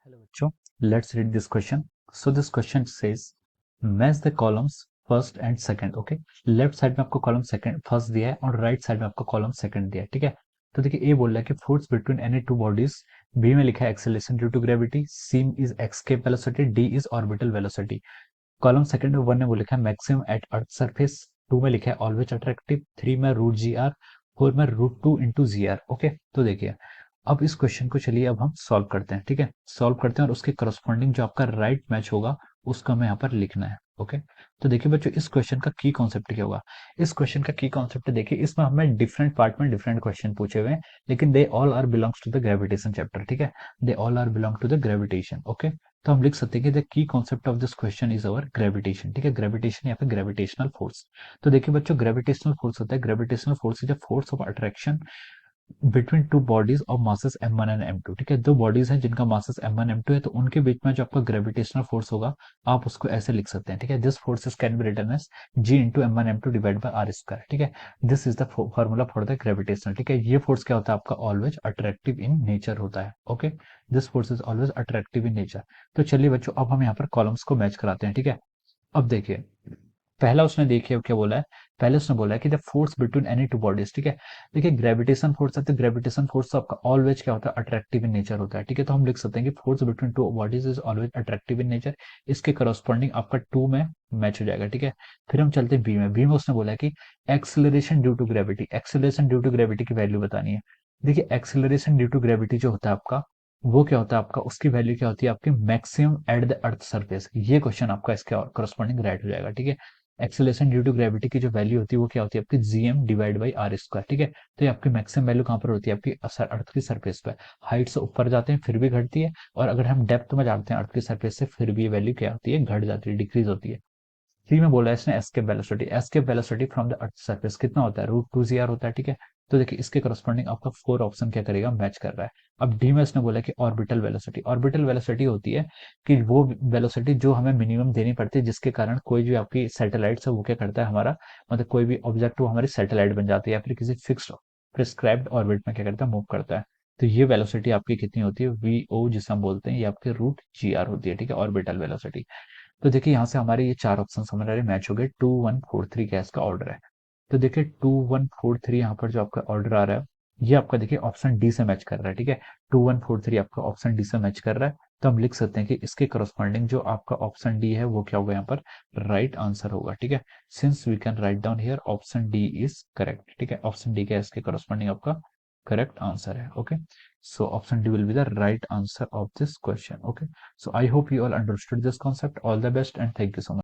Hello, bachcho. Let's read this question. So this question says, match the columns first and second. Okay, left side में आपको column second first दिया है और right side में आपको column second दिया है. ठीक है, तो देखिए ए बोल रहा है कि force between any two bodies. B में लिखा है acceleration due to gravity, C is escape velocity, D is orbital velocity. Column second में वन में वो लिखा है maximum at earth surface, two में लिखा है ऑलवेज अट्रैक्टिव, थ्री में रूट जी आर, फोर में root two into G R. Okay, तो देखिए अब इस क्वेश्चन को चलिए अब हम सॉल्व करते हैं. ठीक है, सॉल्व करते हैं और उसके करस्पॉन्डिंग जो आपका राइट मैच होगा उसका हमें यहाँ पर लिखना है. ओके, तो देखिए बच्चों इस क्वेश्चन का की कॉन्सेप्ट क्या होगा. इस क्वेश्चन का की कॉन्सेप्ट देखिए, इसमें हमें डिफरेंट पार्ट में डिफरेंट क्वेश्चन पूछे हुए हैं, लेकिन they all are belongs to the gravitation chapter. ठीक है, they all are belong to the gravitation. Okay, तो हम लिख सकते हैं कि the key concept of this question is our gravitation. ठीक है, ग्रेविटेशन या फिर ग्रेविटेशनल फोर्स. तो देखिए बच्चों ग्रेविटेशनल फोर्स होता है, gravitational force is a force of attraction between two bodies of masses m1 and m2. ठीक है, दो बॉडीज हैं जिनका मासेस m1 m2 है, तो उनके बीच में जो आपका ग्रेविटेशनल फोर्स होगा आप उसको ऐसे लिख सकते हैं. ठीक है, this forces can be written as g into m1 m2 divide by R square. ठीक है, this is the formula for the gravitational. ठीक है, ये फोर्स क्या होता है आपका ऑलवेज अट्रैक्टिव इन नेचर होता है. Okay, this force is always attractive in nature. तो चलिए बच्चों अब हम यहाँ पर कॉलम्स को मैच कराते हैं. ठीक है, अब देखिए पहला उसने देखिए क्या बोला है. पहले उसने बोला है कि the force between any two bodies. ठीक है, देखिए ग्रेविटेशन फोर्स है तो ग्रेविटेशन फोर्स तो आपका ऑलवेज क्या होता है अट्रैक्टिव इन नेचर होता है. ठीक है, तो हम लिख सकते हैं कि force between two bodies is always attractive in nature. इसके करस्पॉन्डिंग आपका टू में मैच हो जाएगा. ठीक है, फिर हम चलते हैं बी में. बी में उसने बोला है कि acceleration due to gravity. Acceleration due to gravity की वैल्यू बतानी है. देखिए एक्सेलरेशन ड्यू टू ग्रेविटी जो होता है आपका वो क्या होता है आपका, उसकी वैल्यू क्या होती है आपकी maximum at the earth surface. ये क्वेश्चन आपका इसके करस्पॉन्डिंग राइट हो जाएगा. ठीक है, एक्सेलरेशन ड्यू टू ग्रेविटी की जो वैल्यू होती है वो क्या होती है आपकी GM divide by R square. ठीक है, तो ये आपकी मैक्सिमम वैल्यू कहाँ पर होती है आपकी अर्थ की सरफेस पर. हाइट से ऊपर जाते हैं फिर भी घटती है, और अगर हम डेप्थ में जाते हैं अर्थ की सरफेस से फिर भी ये वैल्यू क्या होती है घट जाती है, डिक्रीज होती है. थ्री में बोला है इसने escape velocity. Escape velocity from the earth surface कितना होता है रूट टू जी आर होता है. ठीक है, तो देखिए इसके करस्पॉन्डिंग आपका फोर ऑप्शन क्या करेगा मैच कर रहा है. अब डी में इसने बोला कि ऑर्बिटल वेलोसिटी. ऑर्बिटल वेलोसिटी होती है कि वो वेलोसिटी जो हमें मिनिमम देनी पड़ती है, जिसके कारण कोई भी आपकी सैटेलाइट है वो क्या करता है हमारा, मतलब कोई भी ऑब्जेक्ट वो हमारी सैटेलाइट बन जाती है या फिर किसी फिक्स्ड प्रिस्क्राइब्ड ऑर्बिट में क्या करता है मूव करता है. तो ये वेलोसिटी आपकी कितनी होती है वी ओ जिसे हम बोलते हैं, ये आपके रूट जी आर होती है. ठीक है, ऑर्बिटल वेलोसिटी. तो देखिए यहाँ से हमारे ये चार ऑप्शन हमारे मैच हो गए. 2143 का इसका ऑर्डर है. तो देखिए 2143 यहाँ पर जो आपका ऑर्डर आ रहा है ये आपका देखिए ऑप्शन डी से मैच कर रहा है. ठीक है, 2143 आपका ऑप्शन डी से मैच कर रहा है. तो हम लिख सकते हैं कि इसके करस्पॉन्डिंग जो आपका ऑप्शन डी है वो क्या होगा यहाँ पर राइट आंसर होगा. ठीक है, since we can write down here option D is correct. ठीक है, ऑप्शन डी का इसके करस्पॉन्डिंग आपका करेक्ट आंसर है. Okay, so option D will be the right answer of this question. Okay, so I hope you all understood this concept. All the best and thank you so much.